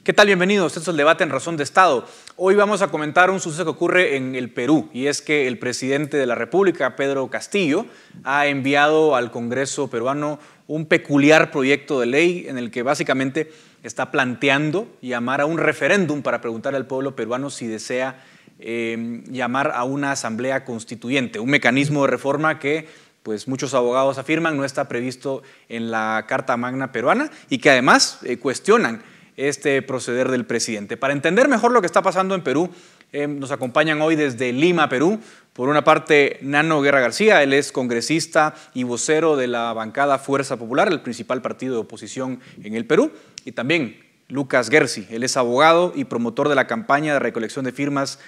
¿Qué tal? Bienvenidos. Este es el debate en Razón de Estado. Hoy vamos a comentar un suceso que ocurre en el Perú, y es que el presidente de la República, Pedro Castillo, ha enviado al Congreso peruano un peculiar proyecto de ley en el que básicamente está planteando llamar a un referéndum para preguntar al pueblo peruano si desea llamar a una asamblea constituyente, un mecanismo de reforma que pues muchos abogados afirman no está previsto en la Carta Magna peruana y que además cuestionan este proceder del presidente. Para entender mejor lo que está pasando en Perú, nos acompañan hoy desde Lima, Perú, por una parte Nano Guerra García. Él es congresista y vocero de la bancada Fuerza Popular, el principal partido de oposición en el Perú, y también Lucas Gersi. Él es abogado y promotor de la campaña de recolección de firmas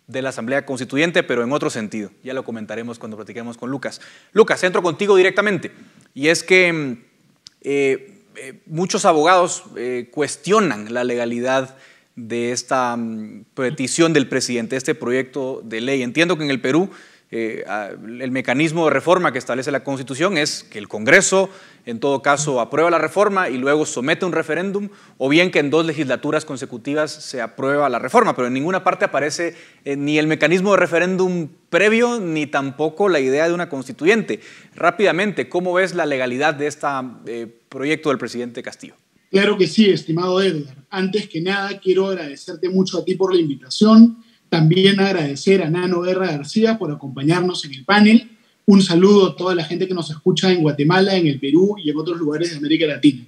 de la Asamblea Constituyente, pero en otro sentido. Ya lo comentaremos cuando platiquemos con Lucas. Lucas, entro contigo directamente, y es que muchos abogados cuestionan la legalidad de esta petición del presidente, este proyecto de ley. Entiendo que en el Perú el mecanismo de reforma que establece la Constitución es que el Congreso, en todo caso, aprueba la reforma y luego somete un referéndum, o bien que en 2 legislaturas consecutivas se aprueba la reforma, pero en ninguna parte aparece ni el mecanismo de referéndum previo, ni tampoco la idea de una constituyente. Rápidamente, ¿cómo ves la legalidad de este proyecto del presidente Castillo? Claro que sí, estimado Edgar. Antes que nada, quiero agradecerte mucho a ti por la invitación. También agradecer a Nano Guerra García por acompañarnos en el panel. Un saludo a toda la gente que nos escucha en Guatemala, en el Perú y en otros lugares de América Latina.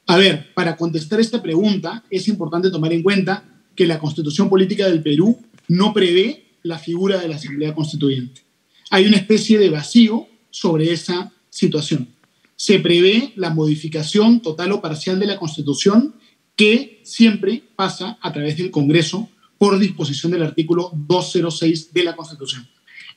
A ver, para contestar esta pregunta, es importante tomar en cuenta que la Constitución Política del Perú no prevé la figura de la Asamblea Constituyente. Hay una especie de vacío sobre esa situación. Se prevé la modificación total o parcial de la Constitución, que siempre pasa a través del Congreso por disposición del artículo 206 de la Constitución.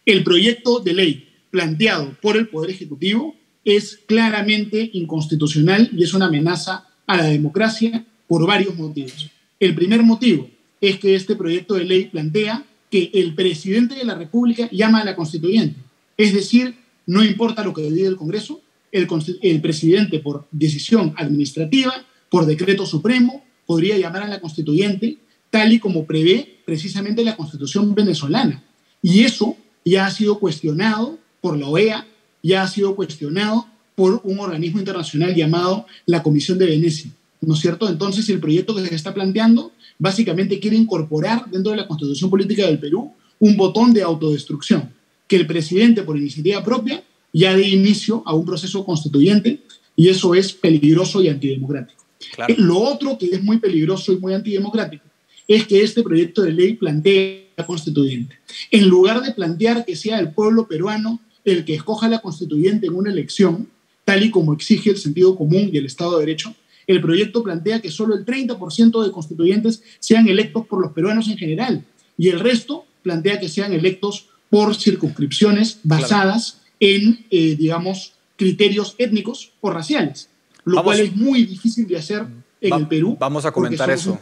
El proyecto de ley planteado por el Poder Ejecutivo es claramente inconstitucional y es una amenaza a la democracia por varios motivos. El primer motivo es que este proyecto de ley plantea que el presidente de la República llama a la constituyente. Es decir, no importa lo que diga el Congreso, el presidente, por decisión administrativa, por decreto supremo, podría llamar a la constituyente, tal y como prevé precisamente la Constitución venezolana. Y eso ya ha sido cuestionado por la OEA, ya ha sido cuestionado por un organismo internacional llamado la Comisión de Venecia, ¿no es cierto? Entonces, el proyecto que se está planteando básicamente quiere incorporar dentro de la Constitución Política del Perú un botón de autodestrucción, que el presidente, por iniciativa propia, ya dé inicio a un proceso constituyente, y eso es peligroso y antidemocrático. Claro. Lo otro que es muy peligroso y muy antidemocrático es que este proyecto de ley plantea la constituyente. En lugar de plantear que sea el pueblo peruano el que escoja la constituyente en una elección, tal y como exige el sentido común y el Estado de Derecho, el proyecto plantea que solo el 30% de constituyentes sean electos por los peruanos en general, y el resto plantea que sean electos por circunscripciones basadas en, digamos, criterios étnicos o raciales, lo cual es muy difícil de hacer en el Perú. Vamos a comentar eso.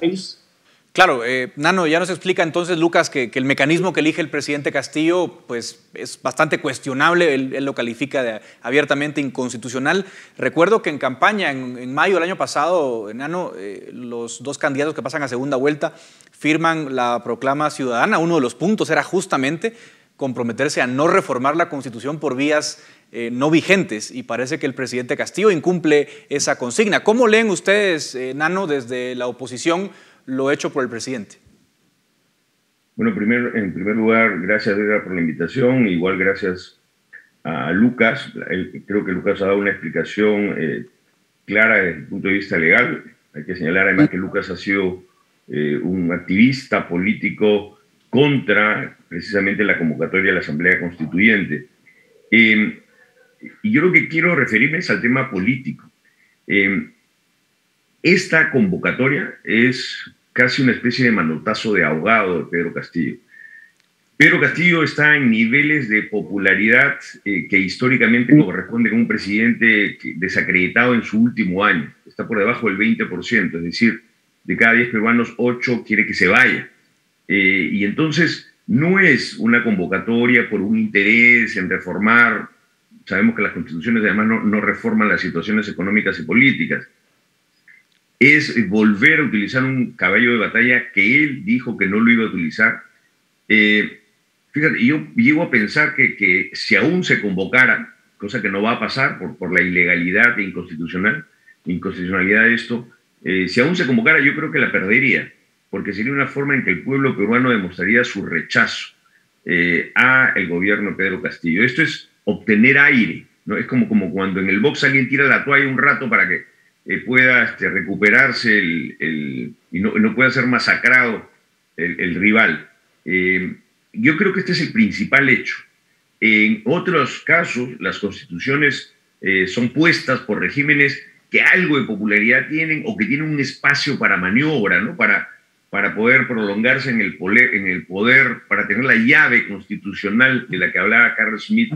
Claro, Nano, ya nos explica entonces, Lucas, que el mecanismo que elige el presidente Castillo pues, es bastante cuestionable. Él lo califica de abiertamente inconstitucional. Recuerdo que en campaña, en mayo del año pasado, Nano, los 2 candidatos que pasan a segunda vuelta firman la proclama ciudadana. Uno de los puntos era justamente comprometerse a no reformar la Constitución por vías no vigentes, y parece que el presidente Castillo incumple esa consigna. ¿Cómo leen ustedes, Nano, desde la oposición, lo hecho por el presidente? Bueno, en primer lugar, gracias, Edgar, por la invitación. Igual gracias a Lucas. Creo que Lucas ha dado una explicación clara desde el punto de vista legal. Hay que señalar además que Lucas ha sido un activista político contra precisamente la convocatoria de la Asamblea Constituyente. Y yo lo que quiero referirme es al tema político. Esta convocatoria es casi una especie de manotazo de ahogado de Pedro Castillo. Pedro Castillo está en niveles de popularidad que históricamente corresponden a un presidente desacreditado en su último año. Está por debajo del 20%, es decir, de cada 10 peruanos, 8 quiere que se vaya. Y entonces no es una convocatoria por un interés en reformar. Sabemos que las constituciones además no reforman las situaciones económicas y políticas. es volver a utilizar un caballo de batalla que él dijo que no lo iba a utilizar. Fíjate, yo llego a pensar que si aún se convocara, cosa que no va a pasar por la ilegalidad e inconstitucionalidad de esto, si aún se convocara, yo creo que la perdería, porque sería una forma en que el pueblo peruano demostraría su rechazo a el gobierno de Pedro Castillo. Esto es obtener aire, ¿no? Es como cuando en el box alguien tira la toalla un rato para que pueda recuperarse y no pueda ser masacrado el rival. Yo creo que este es el principal hecho. En otros casos, las constituciones son puestas por regímenes que algo de popularidad tienen o que tienen un espacio para maniobra, ¿no? Para poder prolongarse en el poder, para tener la llave constitucional de la que hablaba Carl Schmitt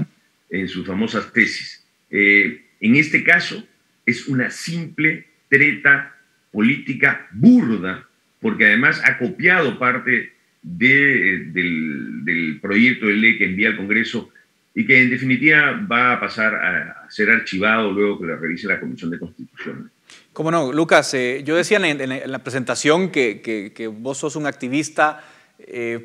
en sus famosas tesis. En este caso, es una simple treta política burda, porque además ha copiado parte del proyecto de ley que envía al Congreso y que en definitiva va a pasar a ser archivado luego que lo revise la Comisión de Constitución. ¿Cómo no? Lucas, yo decía en la presentación que vos sos un activista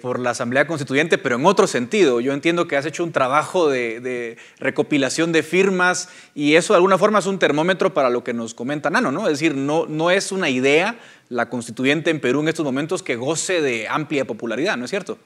por la Asamblea Constituyente, pero en otro sentido. Yo entiendo que has hecho un trabajo de recopilación de firmas y eso de alguna forma es un termómetro para lo que nos comenta Nano, ¿no? Es decir, no es una idea la constituyente en Perú en estos momentos que goce de amplia popularidad, ¿no es cierto?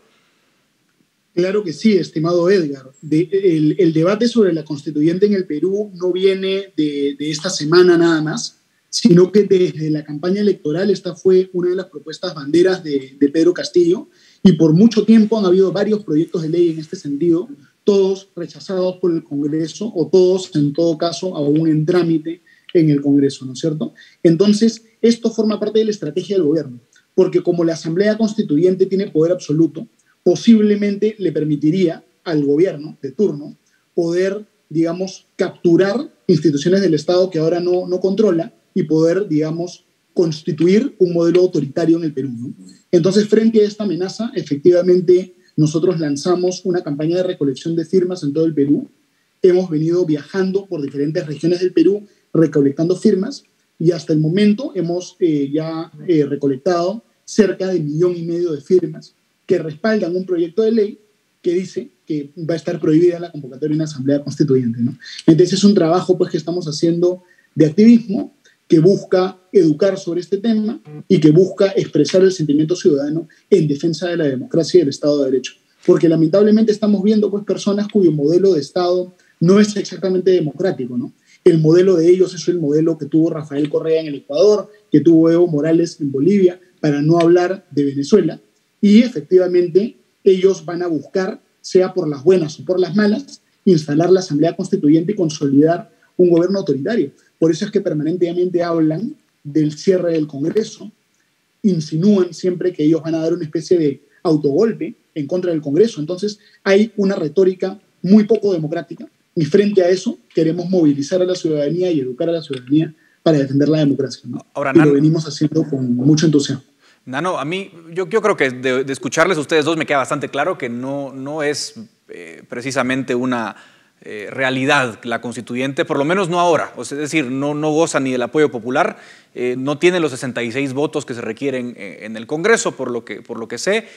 Claro que sí, estimado Edgar. El debate sobre la constituyente en el Perú no viene de esta semana nada más, sino que desde la campaña electoral esta fue una de las propuestas banderas de Pedro Castillo y por mucho tiempo han habido varios proyectos de ley en este sentido, todos rechazados por el Congreso o todos, en todo caso, aún en trámite en el Congreso, ¿no es cierto? Entonces, esto forma parte de la estrategia del gobierno, porque como la Asamblea Constituyente tiene poder absoluto, posiblemente le permitiría al gobierno de turno poder, digamos, capturar instituciones del Estado que ahora no controla y poder, digamos, constituir un modelo autoritario en el Perú, ¿no? Entonces, frente a esta amenaza, efectivamente, nosotros lanzamos una campaña de recolección de firmas en todo el Perú. Hemos venido viajando por diferentes regiones del Perú recolectando firmas y hasta el momento hemos recolectado cerca de 1,5 millones de firmas que respaldan un proyecto de ley que dice que va a estar prohibida la convocatoria de una asamblea constituyente, ¿no? Entonces es un trabajo pues, que estamos haciendo de activismo que busca educar sobre este tema y que busca expresar el sentimiento ciudadano en defensa de la democracia y del Estado de Derecho. Porque lamentablemente estamos viendo pues, personas cuyo modelo de Estado no es exactamente democrático, ¿no? El modelo de ellos es el modelo que tuvo Rafael Correa en el Ecuador, que tuvo Evo Morales en Bolivia, para no hablar de Venezuela. Y efectivamente ellos van a buscar, sea por las buenas o por las malas, instalar la Asamblea Constituyente y consolidar un gobierno autoritario. Por eso es que permanentemente hablan del cierre del Congreso, insinúan siempre que ellos van a dar una especie de autogolpe en contra del Congreso. Entonces hay una retórica muy poco democrática y frente a eso queremos movilizar a la ciudadanía y educar a la ciudadanía para defender la democracia, ¿no? Ahora, y lo venimos haciendo con mucho entusiasmo. Nano, a mí, yo creo que de escucharles a ustedes dos me queda bastante claro que no es precisamente una realidad la constituyente, por lo menos no ahora. O sea, es decir, no goza ni del apoyo popular, no tiene los 66 votos que se requieren en el Congreso, por lo que sé.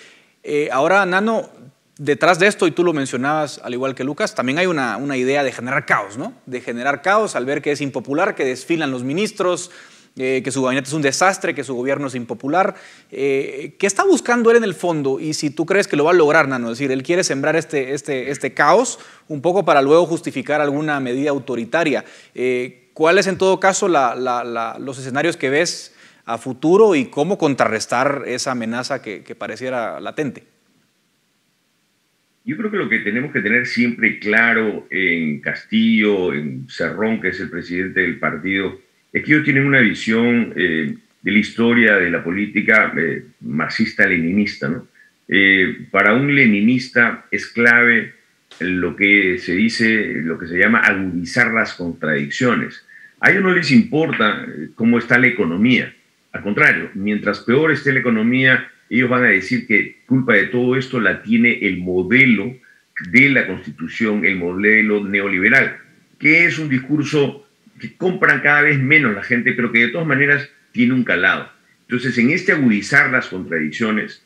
Ahora, Nano, detrás de esto, y tú lo mencionabas al igual que Lucas, también hay una idea de generar caos, ¿no? De generar caos al ver que es impopular, que desfilan los ministros, que su gabinete es un desastre, que su gobierno es impopular. ¿Qué está buscando él en el fondo? Y si tú crees que lo va a lograr, Nano, es decir, él quiere sembrar este caos un poco para luego justificar alguna medida autoritaria. ¿Cuáles en todo caso los escenarios que ves a futuro y cómo contrarrestar esa amenaza que pareciera latente? Yo creo que lo que tenemos que tener siempre claro en Castillo, en Cerrón, que es el presidente del partido, es que ellos tienen una visión de la historia de la política marxista-leninista, ¿no? Para un leninista es clave lo que se dice, lo que se llama agudizar las contradicciones. A ellos no les importa cómo está la economía. Al contrario, mientras peor esté la economía, ellos van a decir que culpa de todo esto la tiene el modelo de la Constitución, el modelo neoliberal, que es un discurso que compran cada vez menos la gente, pero que de todas maneras tiene un calado. Entonces, en este agudizar las contradicciones,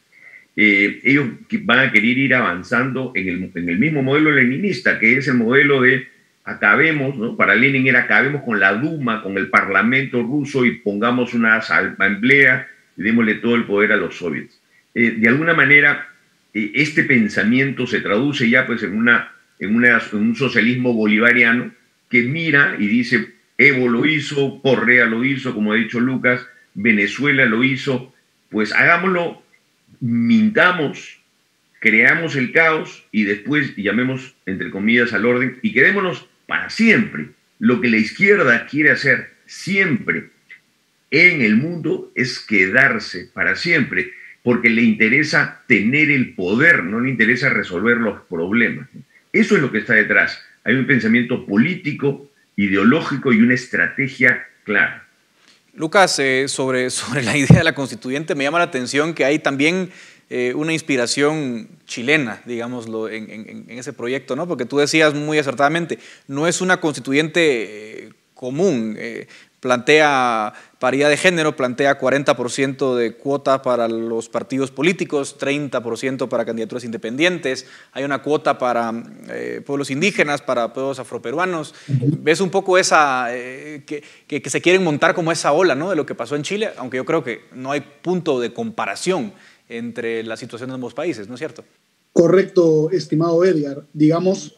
ellos van a querer ir avanzando en el mismo modelo leninista, que es el modelo de acabemos, ¿no? Para Lenin era acabemos con la Duma, con el Parlamento ruso y pongamos una asamblea y démosle todo el poder a los soviets. De alguna manera, este pensamiento se traduce ya pues en un socialismo bolivariano que mira y dice, Evo lo hizo, Correa lo hizo, como ha dicho Lucas, Venezuela lo hizo, pues hagámoslo, mintamos, creamos el caos y después llamemos, entre comillas, al orden y quedémonos para siempre. Lo que la izquierda quiere hacer siempre en el mundo es quedarse para siempre, porque le interesa tener el poder, no le interesa resolver los problemas. Eso es lo que está detrás. Hay un pensamiento político, ideológico y una estrategia clara. Lucas, sobre la idea de la constituyente, me llama la atención que hay también una inspiración chilena, digámoslo, en ese proyecto, ¿no? Porque tú decías muy acertadamente, no es una constituyente común, plantea paridad de género, plantea 40% de cuota para los partidos políticos, 30% para candidaturas independientes, hay una cuota para pueblos indígenas, para pueblos afroperuanos. ¿Ves un poco esa, que se quieren montar como esa ola, ¿no?, de lo que pasó en Chile? Aunque yo creo que no hay punto de comparación entre la situación de ambos países, ¿no es cierto? Correcto, estimado Edgar. Digamos,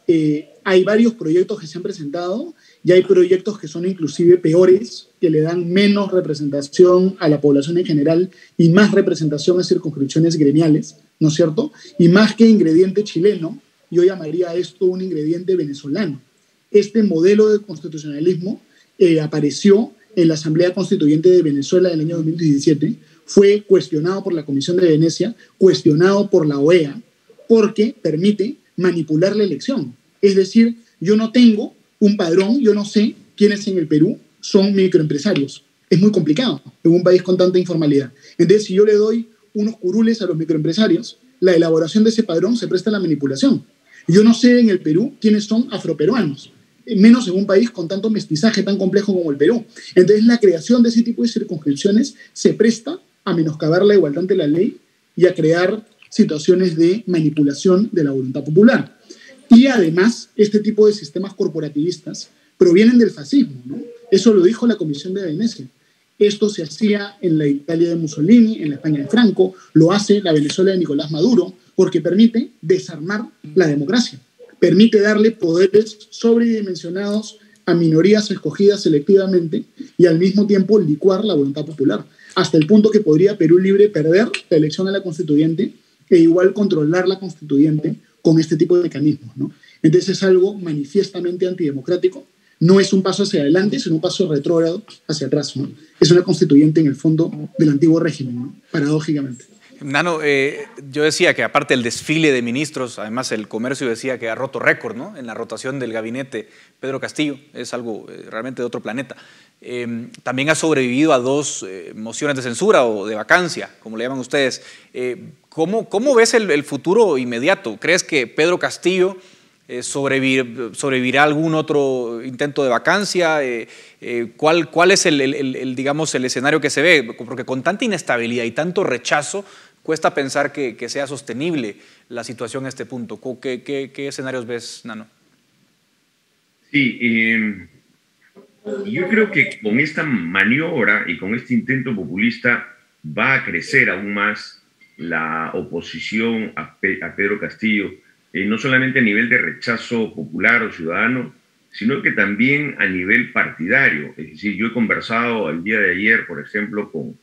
hay varios proyectos que se han presentado y hay proyectos que son inclusive peores, que le dan menos representación a la población en general y más representación a circunscripciones gremiales, ¿no es cierto? Y más que ingrediente chileno, yo llamaría a esto un ingrediente venezolano. Este modelo de constitucionalismo apareció en la Asamblea Constituyente de Venezuela del año 2017, fue cuestionado por la Comisión de Venecia, cuestionado por la OEA, porque permite manipular la elección. Es decir, yo no tengo un padrón, yo no sé quiénes en el Perú son microempresarios. Es muy complicado en un país con tanta informalidad. Entonces, si yo le doy unos curules a los microempresarios, la elaboración de ese padrón se presta a la manipulación. Yo no sé en el Perú quiénes son afroperuanos, menos en un país con tanto mestizaje tan complejo como el Perú. Entonces, la creación de ese tipo de circunscripciones se presta a menoscabar la igualdad ante la ley y a crear situaciones de manipulación de la voluntad popular. Y además, este tipo de sistemas corporativistas provienen del fascismo, ¿no? Eso lo dijo la Comisión de Venecia. Esto se hacía en la Italia de Mussolini, en la España de Franco, lo hace la Venezuela de Nicolás Maduro, porque permite desarmar la democracia, permite darle poderes sobredimensionados a minorías escogidas selectivamente y al mismo tiempo licuar la voluntad popular, hasta el punto que podría Perú Libre perder la elección a la constituyente e igual controlar la constituyente con este tipo de mecanismos, ¿no? Entonces es algo manifiestamente antidemocrático, no es un paso hacia adelante, sino un paso retrógrado hacia atrás, ¿no? Es una constituyente en el fondo del antiguo régimen, ¿no?, paradójicamente. Nano, yo decía que aparte del desfile de ministros, además el comercio decía que ha roto récord, ¿no?, en la rotación del gabinete. Pedro Castillo es algo realmente de otro planeta. También ha sobrevivido a 2 mociones de censura o de vacancia, como le llaman ustedes. ¿Cómo ves el futuro inmediato? ¿Crees que Pedro Castillo sobrevivirá a algún otro intento de vacancia? ¿Cuál es digamos, el escenario que se ve? Porque con tanta inestabilidad y tanto rechazo, cuesta pensar que sea sostenible la situación a este punto. ¿Qué escenarios ves, Nano? Sí, yo creo que con esta maniobra y con este intento populista va a crecer aún más la oposición a Pedro Castillo, no solamente a nivel de rechazo popular o ciudadano, sino que también a nivel partidario. Es decir, yo he conversado el día de ayer, por ejemplo, con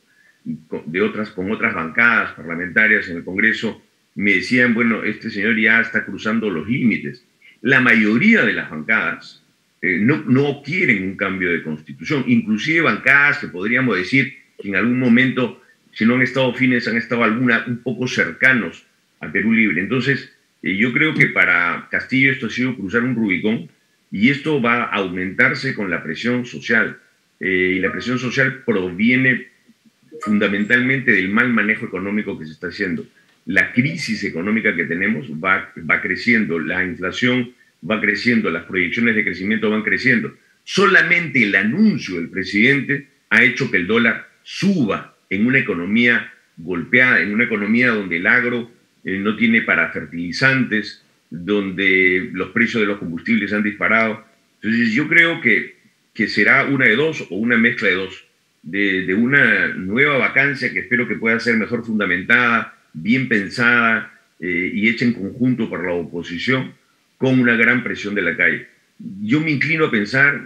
otras bancadas parlamentarias en el Congreso, me decían, bueno, este señor ya está cruzando los límites. La mayoría de las bancadas no quieren un cambio de constitución, inclusive bancadas que podríamos decir que en algún momento, si no han estado afines, han estado un poco cercanos a Perú Libre. Entonces, yo creo que para Castillo esto ha sido cruzar un Rubicón y esto va a aumentarse con la presión social. Y la presión social proviene fundamentalmente del mal manejo económico que se está haciendo. La crisis económica que tenemos va creciendo, la inflación va creciendo, las proyecciones de crecimiento van creciendo. Solamente el anuncio del presidente ha hecho que el dólar suba en una economía golpeada, en una economía donde el agro no tiene para fertilizantes, donde los precios de los combustibles han disparado. Entonces yo creo que será una de dos o una mezcla de dos, de una nueva vacancia que espero que pueda ser mejor fundamentada, bien pensada y hecha en conjunto por la oposición, con una gran presión de la calle. Yo me inclino a pensar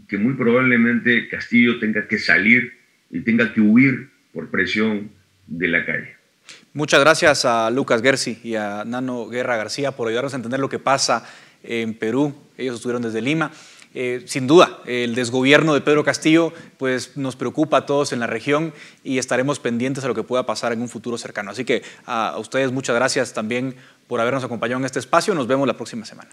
que muy probablemente Castillo tenga que salir y tenga que huir por presión de la calle. Muchas gracias a Lucas Gersi y a Nano Guerra García por ayudarnos a entender lo que pasa en Perú. Ellos estuvieron desde Lima. Sin duda, el desgobierno de Pedro Castillo pues, nos preocupa a todos en la región y estaremos pendientes a lo que pueda pasar en un futuro cercano. Así que a ustedes muchas gracias también por habernos acompañado en este espacio. Nos vemos la próxima semana.